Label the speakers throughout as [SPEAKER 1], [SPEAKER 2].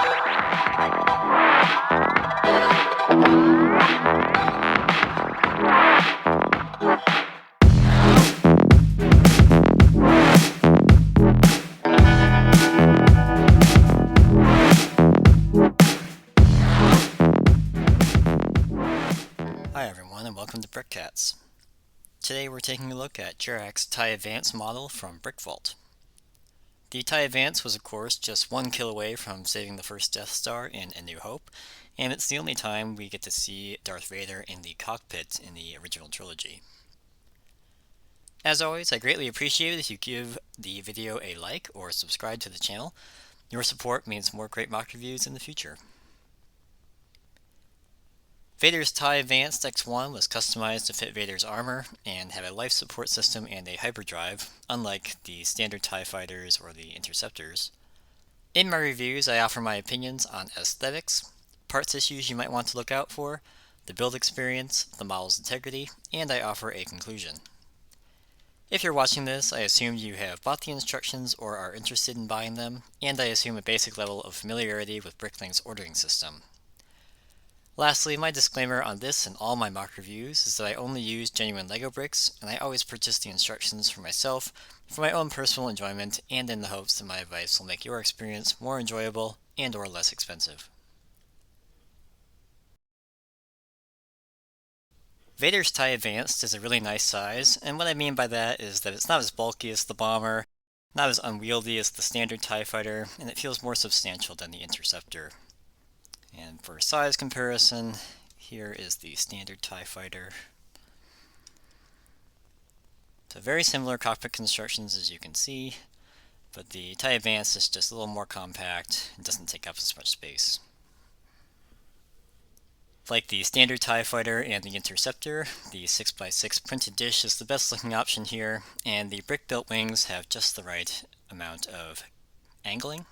[SPEAKER 1] Hi everyone and welcome to BrickCats. Today we're taking a look at Jerac's TIE Advance model from BrickVault. The TIE Advance was of course just 1 kill away from saving the first Death Star in A New Hope, and it's the only time we get to see Darth Vader in the cockpit in the original trilogy. As always, I greatly appreciate it if you give the video a like or subscribe to the channel. Your support means more great mock reviews in the future. Vader's TIE Advanced X1 was customized to fit Vader's armor and have a life support system and a hyperdrive, unlike the standard TIE fighters or the interceptors. In my reviews, I offer my opinions on aesthetics, parts issues you might want to look out for, the build experience, the model's integrity, and I offer a conclusion. If you're watching this, I assume you have bought the instructions or are interested in buying them, and I assume a basic level of familiarity with Bricklink's ordering system. Lastly, my disclaimer on this and all my mock reviews is that I only use genuine LEGO bricks, and I always purchase the instructions for myself for my own personal enjoyment and in the hopes that my advice will make your experience more enjoyable and or less expensive. Vader's TIE Advanced is a really nice size, and what I mean by that is that it's not as bulky as the bomber, not as unwieldy as the standard TIE fighter, and it feels more substantial than the interceptor. And for size comparison, here is the standard TIE fighter. So very similar cockpit constructions as you can see, but the TIE Advance is just a little more compact and doesn't take up as much space. Like the standard TIE fighter and the interceptor, the 6x6 printed dish is the best looking option here, and the brick-built wings have just the right amount of angling.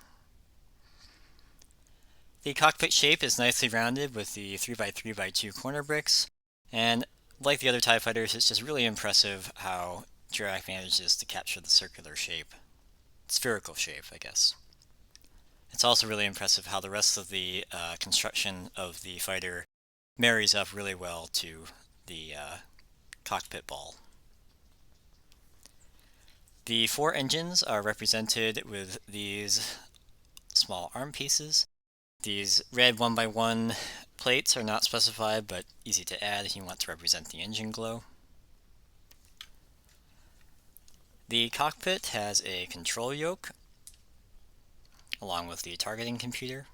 [SPEAKER 1] The cockpit shape is nicely rounded with the 3x3x2 corner bricks, and like the other TIE fighters, it's just really impressive how Jerac manages to capture the circular shape. Spherical shape, I guess. It's also really impressive how the rest of the construction of the fighter marries up really well to the cockpit ball. The 4 engines are represented with these small arm pieces. These red 1x1 plates are not specified, but easy to add if you want to represent the engine glow. The cockpit has a control yoke, along with the targeting computer,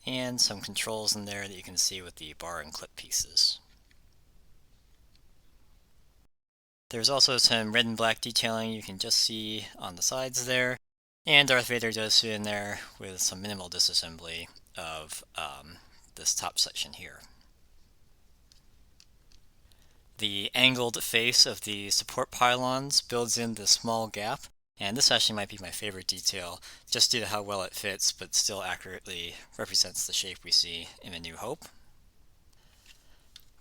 [SPEAKER 1] and some controls in there that you can see with the bar and clip pieces. There's also some red and black detailing you can just see on the sides there. And Darth Vader does fit in there with some minimal disassembly of this top section here. The angled face of the support pylons builds in this small gap, and this actually might be my favorite detail, just due to how well it fits, but still accurately represents the shape we see in A New Hope.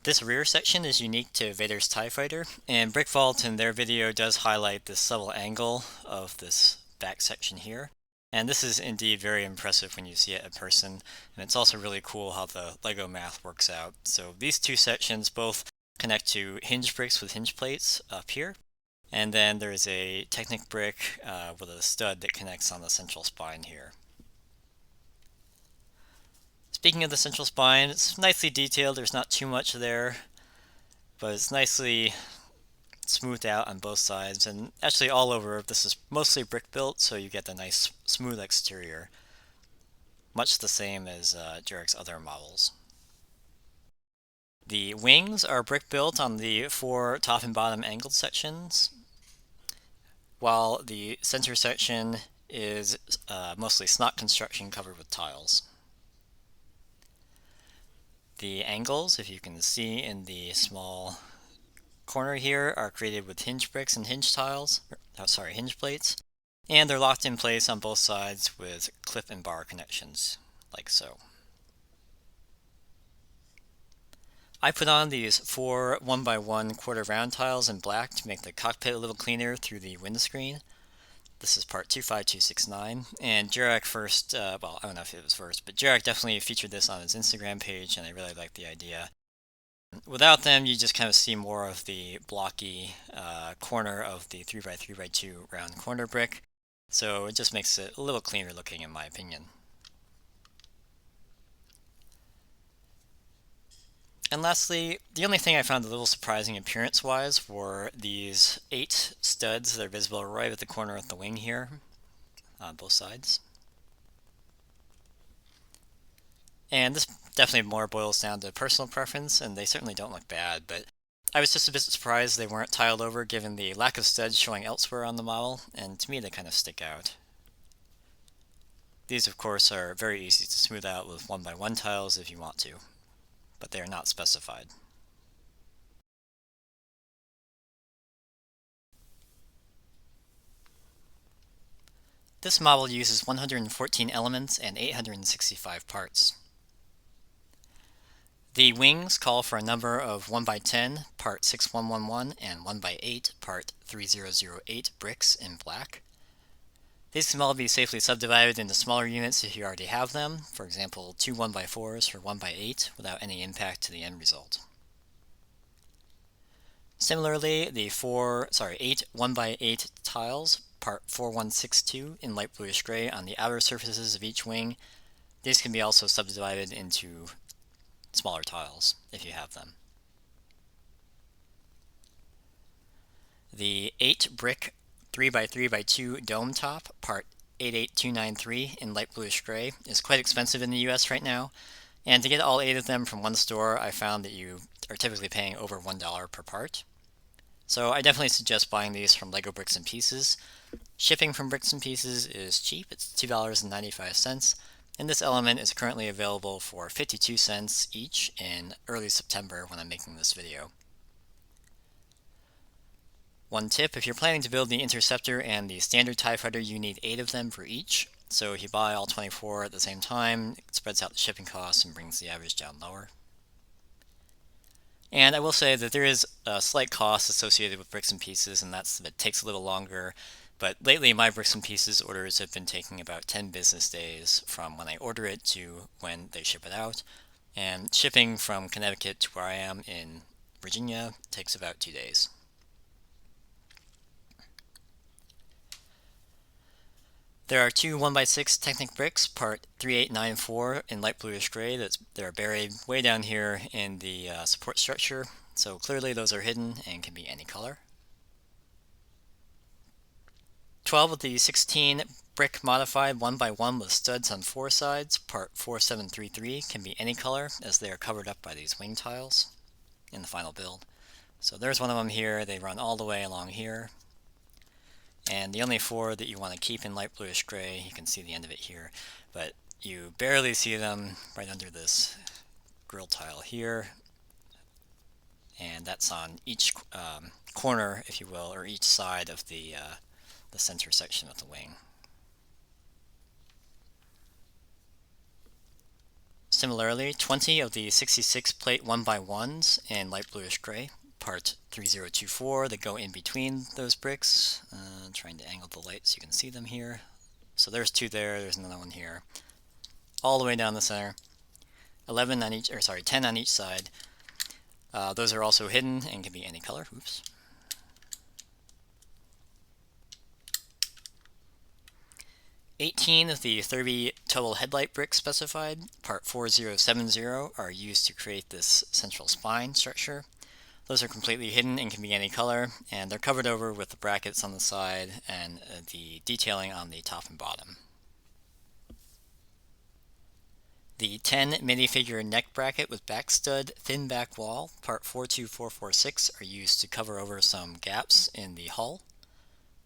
[SPEAKER 1] This rear section is unique to Vader's TIE Fighter, and BrickVault in their video does highlight this subtle angle of this back section here, and this is indeed very impressive when you see it in person, and it's also really cool how the LEGO math works out. So these two sections both connect to hinge bricks with hinge plates up here, and then there's a Technic brick with a stud that connects on the central spine here. Speaking of the central spine, it's nicely detailed, there's not too much there, but it's nicely smoothed out on both sides, and actually all over. This is mostly brick built, so you get the nice smooth exterior, much the same as Jerac's other models. The wings are brick built on the 4 top and bottom angled sections, while the center section is mostly snot construction covered with tiles. The angles, if you can see in the small corner here, are created with hinge bricks and hinge tiles, hinge plates, and they're locked in place on both sides with clip and bar connections, like so. I put on these 4 1x1 quarter round tiles in black to make the cockpit a little cleaner through the windscreen. This is part 25269, and Jerac first, well, I don't know if it was first, but Jerac definitely featured this on his Instagram page, and I really liked the idea. Without them, you just kind of see more of the blocky corner of the 3x3x2 round corner brick, so it just makes it a little cleaner looking in my opinion. And lastly, the only thing I found a little surprising appearance-wise were these 8 studs that are visible right at the corner of the wing here, on both sides. And this definitely more boils down to personal preference, and they certainly don't look bad, but I was just a bit surprised they weren't tiled over given the lack of studs showing elsewhere on the model, and to me they kind of stick out. These of course are very easy to smooth out with 1x1 tiles if you want to, but they are not specified. This model uses 114 elements and 865 parts. The wings call for a number of 1x10, part 6111, and 1x8, part 3008 bricks in black. These can all be safely subdivided into smaller units if you already have them, for example 2 1x4s for 1x8 without any impact to the end result. Similarly, the 8 1x8 tiles, part 4162 in light bluish gray on the outer surfaces of each wing, these can be also subdivided into smaller tiles if you have them. The 8 brick 3x3x2 dome top, part 88293 in light bluish gray, is quite expensive in the US right now, and to get all 8 of them from one store, I found that you are typically paying over $1 per part. So I definitely suggest buying these from LEGO Bricks and Pieces. Shipping from Bricks and Pieces is cheap, it's $2.95, and this element is currently available for 52 cents each in early September when I'm making this video. One tip, if you're planning to build the Interceptor and the standard TIE Fighter, you need 8 of them for each. So if you buy all 24 at the same time, it spreads out the shipping costs and brings the average down lower. And I will say that there is a slight cost associated with Bricks and Pieces, and that's that it takes a little longer. But lately, my Bricks and Pieces orders have been taking about 10 business days from when I order it to when they ship it out. And shipping from Connecticut to where I am in Virginia takes about 2 days. There are 2 1x6 Technic bricks, part 3894 in light bluish gray that are buried way down here in the support structure. So clearly those are hidden and can be any color. 12 of the 16 brick modified 1x1 with studs on 4 sides, part 4733, can be any color as they are covered up by these wing tiles in the final build. So there's one of them here, they run all the way along here. And the only 4 that you want to keep in light bluish gray, you can see the end of it here, but you barely see them right under this grill tile here. And that's on each corner, if you will, or each side of the center section of the wing. Similarly, 20 of the 66 plate 1x1s in light bluish gray, part 3024, that go in between those bricks. Trying to angle the light so you can see them here. So there's 2 there, there's another one here. All the way down the center. 10 on each side. Those are also hidden and can be any color. Oops. $18 of the 30 total headlight bricks specified, part 4070, are used to create this central spine structure. Those are completely hidden and can be any color, and they're covered over with the brackets on the side and the detailing on the top and bottom. The 10 minifigure neck bracket with back stud, thin back wall, part 42446, are used to cover over some gaps in the hull.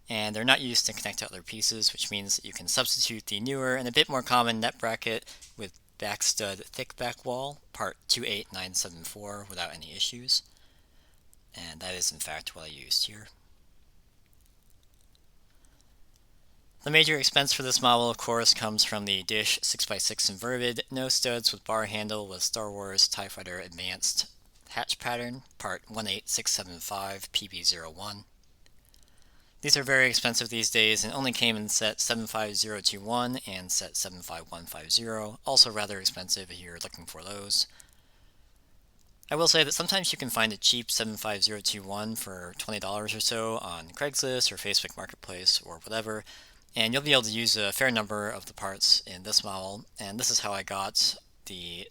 [SPEAKER 1] And they're not used to connect to other pieces, which means that you can substitute the newer and a bit more common net bracket with back stud thick back wall, part 28974, without any issues. And that is in fact what I used here. The major expense for this model, of course, comes from the dish 6x6 inverted, no studs with bar handle with Star Wars TIE Fighter Advanced hatch pattern, part 18675 PB01. These are very expensive these days and only came in set 75021 and set 75150, also rather expensive if you're looking for those. I will say that sometimes you can find a cheap 75021 for $20 or so on Craigslist or Facebook Marketplace or whatever, and you'll be able to use a fair number of the parts in this model. And this is how I got the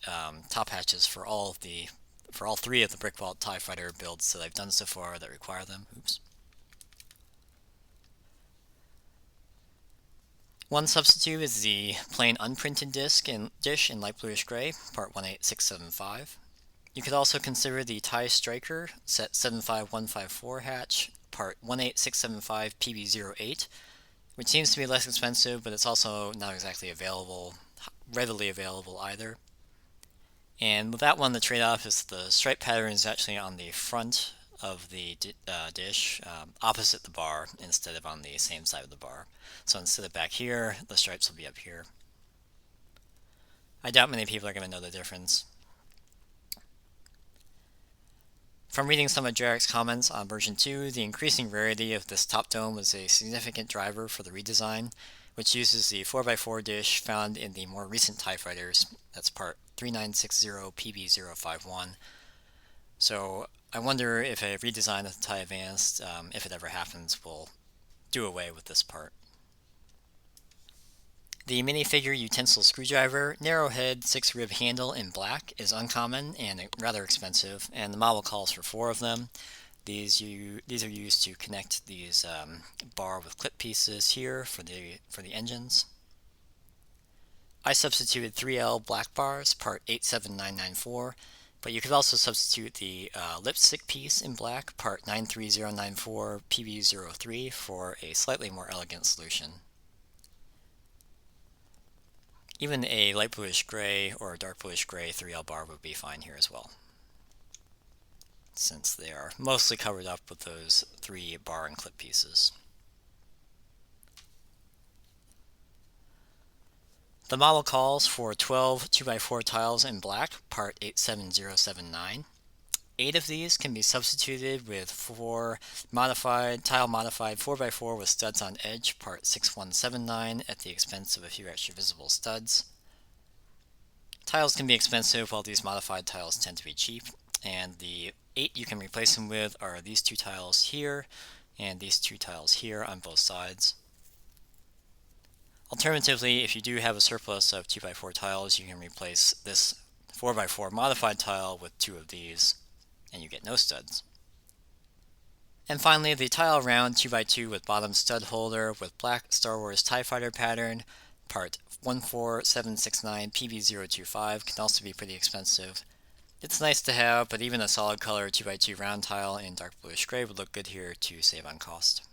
[SPEAKER 1] top hatches for all three of the Brick Vault TIE Fighter builds that I've done so far that require them. Oops. One substitute is the plain unprinted dish in light bluish gray, part 18675. You could also consider the TIE Striker set 75154 hatch, part 18675 PB08, which seems to be less expensive, but it's also not exactly readily available either. And with that one, the trade-off is the stripe pattern is actually on the front of the dish, opposite the bar, instead of on the same side of the bar. So instead of back here, the stripes will be up here. I doubt many people are going to know the difference. From reading some of Jerac's comments on version 2, the increasing rarity of this top dome was a significant driver for the redesign, which uses the 4x4 dish found in the more recent TIE Fighters. That's part 3960 PB051. So I wonder if a redesign of the TIE Advanced, if it ever happens, will do away with this part. The minifigure utensil screwdriver, narrow head, 6-rib handle in black is uncommon and rather expensive, and the model calls for 4 of them. These are used to connect these bar with clip pieces here for the engines. I substituted 3L black bars, part 87994, but you could also substitute the lipstick piece in black, part 93094 PB03 for a slightly more elegant solution. Even a light bluish gray or a dark bluish gray 3L bar would be fine here as well, since they are mostly covered up with those 3 bar and clip pieces. The model calls for 12 2x4 tiles in black, part 87079. 8 of these can be substituted with 4 tile modified 4x4 with studs on edge, part 6179, at the expense of a few extra visible studs. Tiles can be expensive, while these modified tiles tend to be cheap, and the 8 you can replace them with are these 2 tiles here and these 2 tiles here on both sides. Alternatively, if you do have a surplus of 2x4 tiles, you can replace this 4x4 modified tile with 2 of these, and you get no studs. And finally, the tile round 2x2 with bottom stud holder with black Star Wars TIE Fighter pattern, part 14769 PB025, can also be pretty expensive. It's nice to have, but even a solid color 2x2 round tile in dark bluish gray would look good here to save on cost.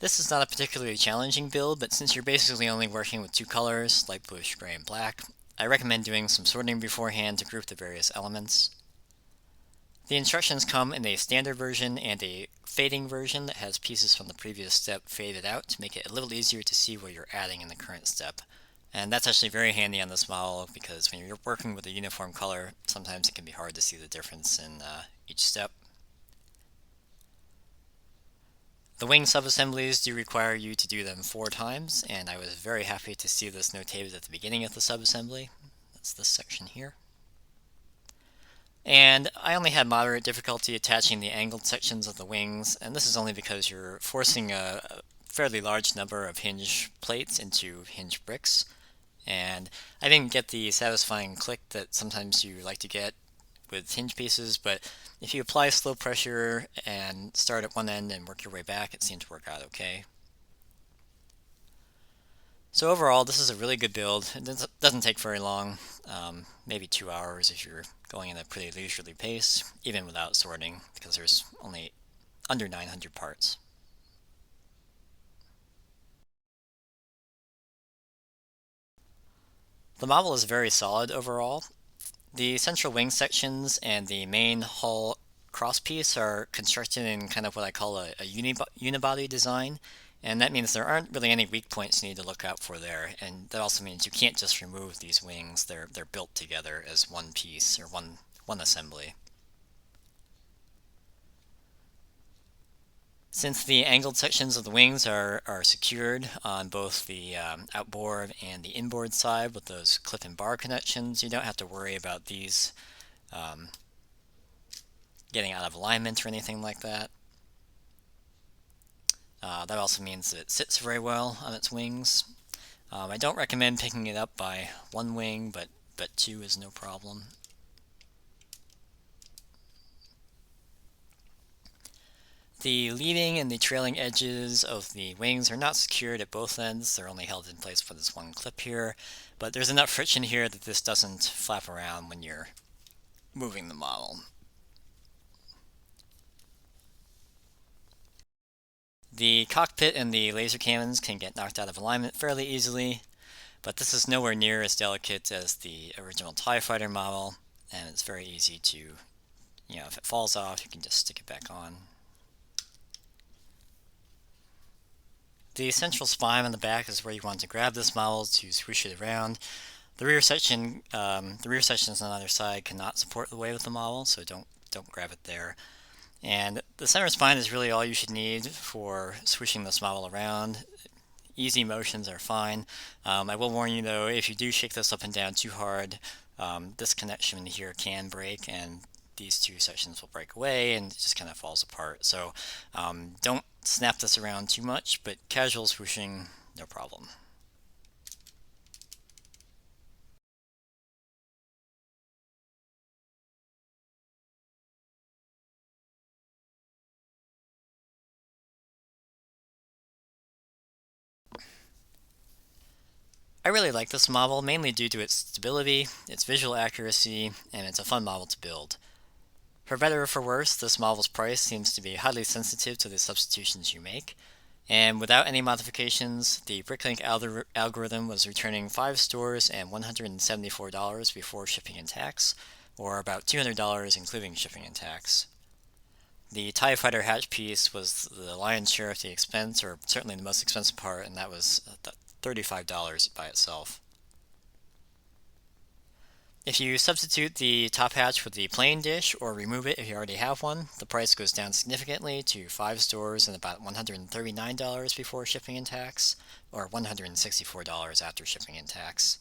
[SPEAKER 1] This is not a particularly challenging build, but since you're basically only working with 2 colors, light bluish gray and black, I recommend doing some sorting beforehand to group the various elements. The instructions come in a standard version and a fading version that has pieces from the previous step faded out to make it a little easier to see what you're adding in the current step. And that's actually very handy on this model because when you're working with a uniform color, sometimes it can be hard to see the difference in each step. The wing subassemblies do require you to do them 4 times, and I was very happy to see this notated at the beginning of the subassembly. That's this section here. And I only had moderate difficulty attaching the angled sections of the wings, and this is only because you're forcing a fairly large number of hinge plates into hinge bricks, and I didn't get the satisfying click that sometimes you like to get with hinge pieces, but if you apply slow pressure and start at one end and work your way back, it seemed to work out okay. So overall, this is a really good build. It doesn't take very long, maybe 2 hours if you're going at a pretty leisurely pace, even without sorting, because there's only under 900 parts. The model is very solid overall. The central wing sections and the main hull crosspiece are constructed in kind of what I call a unibody design, and that means there aren't really any weak points you need to look out for there, and that also means you can't just remove these wings. They're built together as one piece or one assembly. Since the angled sections of the wings are secured on both the outboard and the inboard side with those clip and bar connections, you don't have to worry about these um, getting out of alignment or anything like that. That also means that it sits very well on its wings. I don't recommend picking it up by one wing, but two is no problem. The leading and the trailing edges of the wings are not secured at both ends. They're only held in place by this one clip here, but there's enough friction here that this doesn't flap around when you're moving the model. The cockpit and the laser cannons can get knocked out of alignment fairly easily, but this is nowhere near as delicate as the original TIE Fighter model, and it's very easy to, if it falls off, you can just stick it back on. The central spine on the back is where you want to grab this model to swoosh it around. The rear sections on either side cannot support the weight of the model, so don't grab it there. And the center spine is really all you should need for swooshing this model around. Easy motions are fine. I will warn you though, if you do shake this up and down too hard, this connection here can break and these two sections will break away and it just kind of falls apart. So don't snap this around too much, but casual swooshing, no problem. I really like this model, mainly due to its stability, its visual accuracy, and it's a fun model to build. For better or for worse, this model's price seems to be highly sensitive to the substitutions you make, and without any modifications, the Bricklink algorithm was returning 5 stores and $174 before shipping and tax, or about $200 including shipping and tax. The TIE Fighter hatch piece was the lion's share of the expense, or certainly the most expensive part, and that was $35 by itself. If you substitute the top hatch with the plain dish or remove it if you already have one, the price goes down significantly to 5 stores and about $139 before shipping and tax, or $164 after shipping and tax.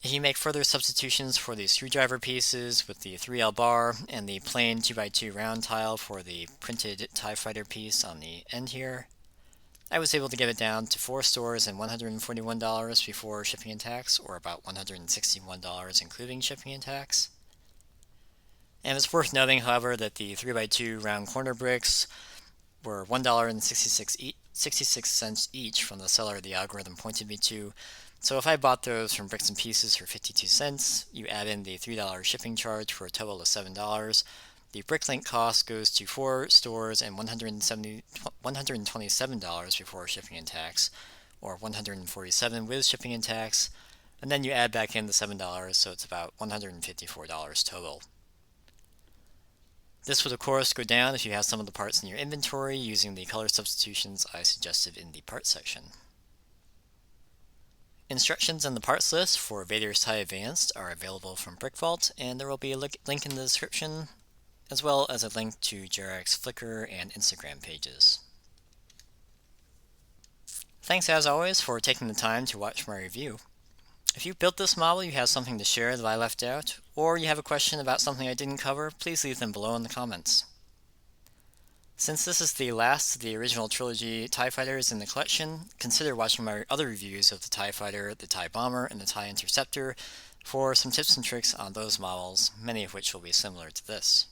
[SPEAKER 1] If you make further substitutions for the screwdriver pieces with the 3L bar and the plain 2x2 round tile for the printed TIE Fighter piece on the end here, I was able to get it down to 4 stores and $141 before shipping and tax, or about $161 including shipping and tax. And it's worth noting, however, that the 3x2 round corner bricks were $1.66 each from the seller the algorithm pointed me to. So if I bought those from Bricks and Pieces for 52 cents, you add in the $3 shipping charge for a total of $7. The Bricklink cost goes to 4 stores and $127 before shipping and tax, or $147 with shipping and tax, and then you add back in the $7, so it's about $154 total. This would of course go down if you have some of the parts in your inventory using the color substitutions I suggested in the parts section. Instructions and the parts list for Vader's TIE Advanced are available from BrickVault, and there will be a link in the description, as well as a link to Jerac's Flickr and Instagram pages. Thanks as always for taking the time to watch my review. If you built this model, you have something to share that I left out, or you have a question about something I didn't cover, please leave them below in the comments. Since this is the last of the original trilogy TIE Fighters in the collection, consider watching my other reviews of the TIE Fighter, the TIE Bomber, and the TIE Interceptor for some tips and tricks on those models, many of which will be similar to this.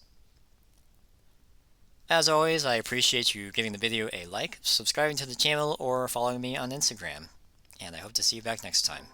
[SPEAKER 1] As always, I appreciate you giving the video a like, subscribing to the channel, or following me on Instagram. And I hope to see you back next time.